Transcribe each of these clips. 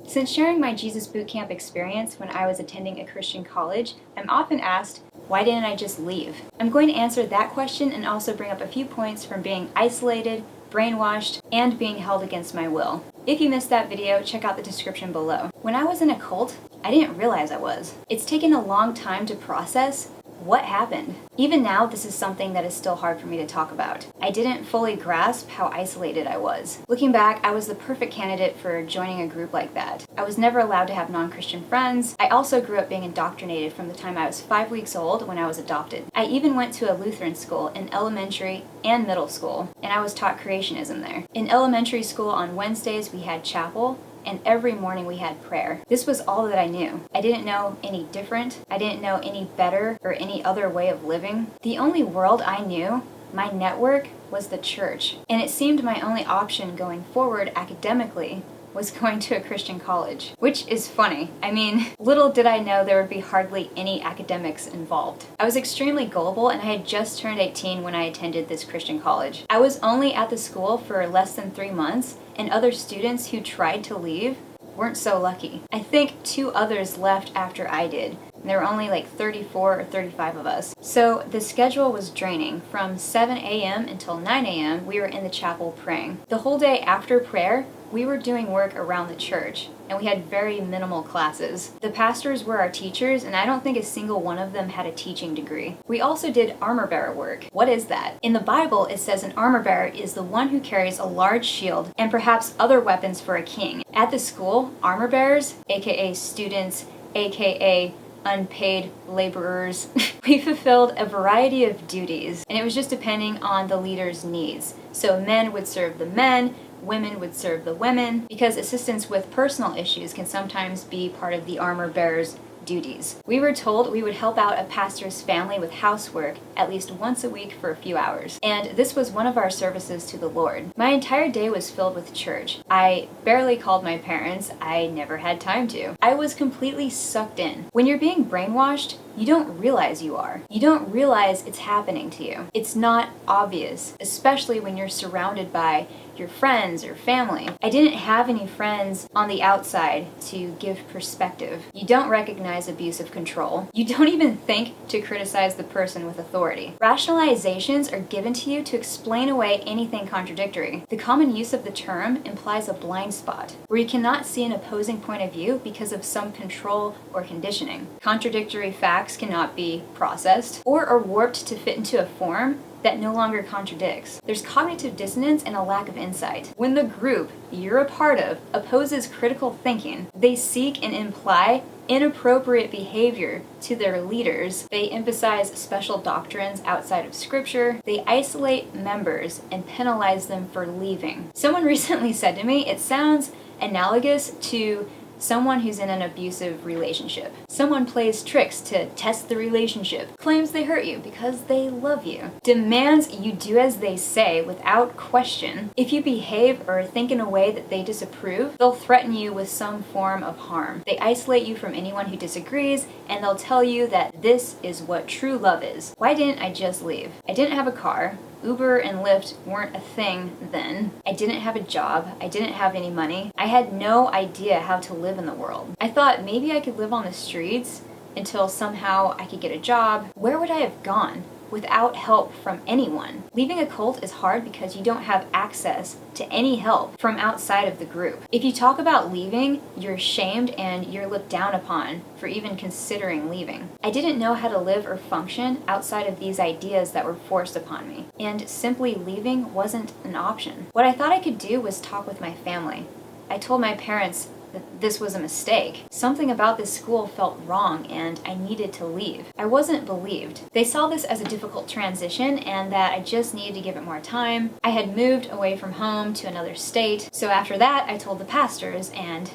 Since sharing my Jesus Bootcamp experience when I was attending a Christian college, I'm often asked, why didn't I just leave? I'm going to answer that question and also bring up a few points from being isolated, brainwashed, and being held against my will. If you missed that video, check out the description below. When I was in a cult, I didn't realize I was. It's taken a long time to process what happened. Even now, this is something that is still hard for me to talk about. I didn't fully grasp how isolated I was. Looking back, I was the perfect candidate for joining a group like that. I was never allowed to have non-Christian friends. I also grew up being indoctrinated from the time I was 5 weeks old when I was adopted. I even went to a Lutheran school in elementary and middle school, and I was taught creationism there. In elementary school on Wednesdays, we had chapel, and every morning we had prayer. This was all that I knew. I didn't know any different. I didn't know any better or any other way of living. The only world I knew, my network, was the church. And it seemed my only option going forward academically was going to a Christian college. Which is funny. I mean, little did I know there would be hardly any academics involved. I was extremely gullible and I had just turned 18 when I attended this Christian college. I was only at the school for less than 3 months, and other students who tried to leave weren't so lucky. I think 2 others left after I did. There were only like 34 or 35 of us. So the schedule was draining. From 7 a.m. until 9 a.m. we were in the chapel praying. The whole day after prayer, we were doing work around the church, and we had very minimal classes. The pastors were our teachers, and I don't think a single one of them had a teaching degree. We also did armor bearer work. What is that? In the Bible, it says an armor bearer is the one who carries a large shield and perhaps other weapons for a king. At the school, armor bearers, aka students, aka unpaid laborers, we fulfilled a variety of duties, and it was just depending on the leader's needs. So men would serve the men, women would serve the women, because assistance with personal issues can sometimes be part of the armor bearer's duties. We were told we would help out a pastor's family with housework at least once a week for a few hours, and this was one of our services to the Lord. My entire day was filled with church. I barely called my parents. I never had time to. I was completely sucked in. When you're being brainwashed, you don't realize you are. You don't realize it's happening to you. It's not obvious, especially when you're surrounded by your friends or family. I didn't have any friends on the outside to give perspective. You don't recognize abuse of control. You don't even think to criticize the person with authority. Rationalizations are given to you to explain away anything contradictory. The common use of the term implies a blind spot, where you cannot see an opposing point of view because of some control or conditioning. Contradictory facts cannot be processed or are warped to fit into a form that no longer contradicts. There's cognitive dissonance and a lack of insight. When the group you're a part of opposes critical thinking, they seek and imply inappropriate behavior to their leaders. They emphasize special doctrines outside of scripture. They isolate members and penalize them for leaving. Someone recently said to me, it sounds analogous to someone who's in an abusive relationship. Someone plays tricks to test the relationship, claims they hurt you because they love you, demands you do as they say without question. If you behave or think in a way that they disapprove, they'll threaten you with some form of harm. They isolate you from anyone who disagrees, and they'll tell you that this is what true love is. Why didn't I just leave? I didn't have a car. Uber and Lyft weren't a thing then. I didn't have a job. I didn't have any money. I had no idea how to live in the world. I thought maybe I could live on the streets until somehow I could get a job. Where would I have gone without help from anyone? Leaving a cult is hard because you don't have access to any help from outside of the group. If you talk about leaving, you're shamed and you're looked down upon for even considering leaving. I didn't know how to live or function outside of these ideas that were forced upon me, and simply leaving wasn't an option. What I thought I could do was talk with my family. I told my parents that this was a mistake. Something about this school felt wrong and I needed to leave. I wasn't believed. They saw this as a difficult transition and that I just needed to give it more time. I had moved away from home to another state, so after that I told the pastors, and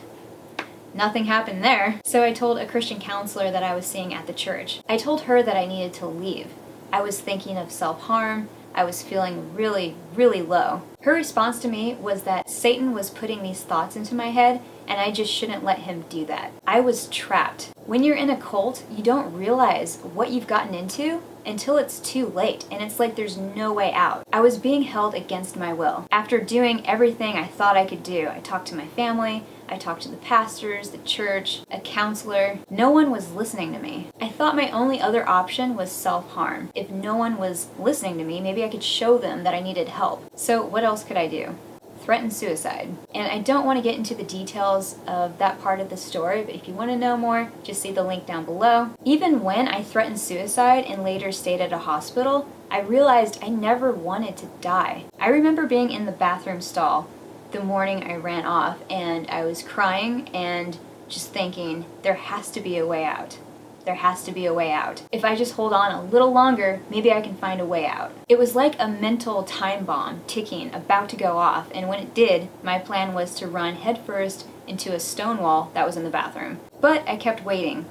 nothing happened there. So I told a Christian counselor that I was seeing at the church. I told her that I needed to leave. I was thinking of self-harm. I was feeling really, really low. Her response to me was that Satan was putting these thoughts into my head and I just shouldn't let him do that. I was trapped. When you're in a cult, you don't realize what you've gotten into until it's too late, and it's like there's no way out. I was being held against my will. After doing everything I thought I could do, I talked to my family, I talked to the pastors, the church, a counselor. No one was listening to me. I thought my only other option was self-harm. If no one was listening to me, maybe I could show them that I needed help. So what else could I do? Threaten suicide. And I don't want to get into the details of that part of the story, but if you want to know more, just see the link down below. Even when I threatened suicide and later stayed at a hospital, I realized I never wanted to die. I remember being in the bathroom stall the morning I ran off, and I was crying and just thinking, there has to be a way out. There has to be a way out. If I just hold on a little longer, maybe I can find a way out. It was like a mental time bomb ticking, about to go off, and when it did, my plan was to run headfirst into a stone wall that was in the bathroom. But I kept waiting,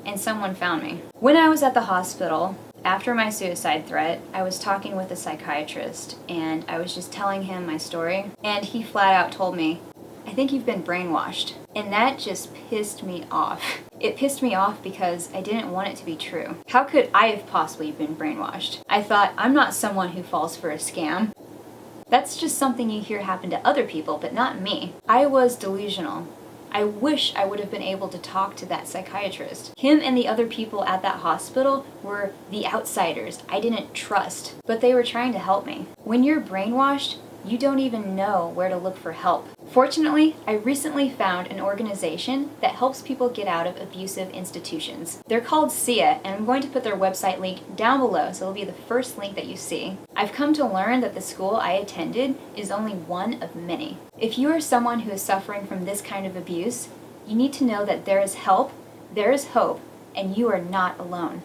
and someone found me. When I was at the hospital, after my suicide threat, I was talking with a psychiatrist, and I was just telling him my story, and he flat out told me, I think you've been brainwashed. And that just pissed me off. It pissed me off because I didn't want it to be true. How could I have possibly been brainwashed? I thought, I'm not someone who falls for a scam. That's just something you hear happen to other people, but not me. I was delusional. I wish I would have been able to talk to that psychiatrist. Him and the other people at that hospital were the outsiders I didn't trust, but they were trying to help me. When you're brainwashed, you don't even know where to look for help. Fortunately, I recently found an organization that helps people get out of abusive institutions. They're called SIA, and I'm going to put their website link down below, so it'll be the first link that you see. I've come to learn that the school I attended is only one of many. If you are someone who is suffering from this kind of abuse, you need to know that there is help, there is hope, and you are not alone.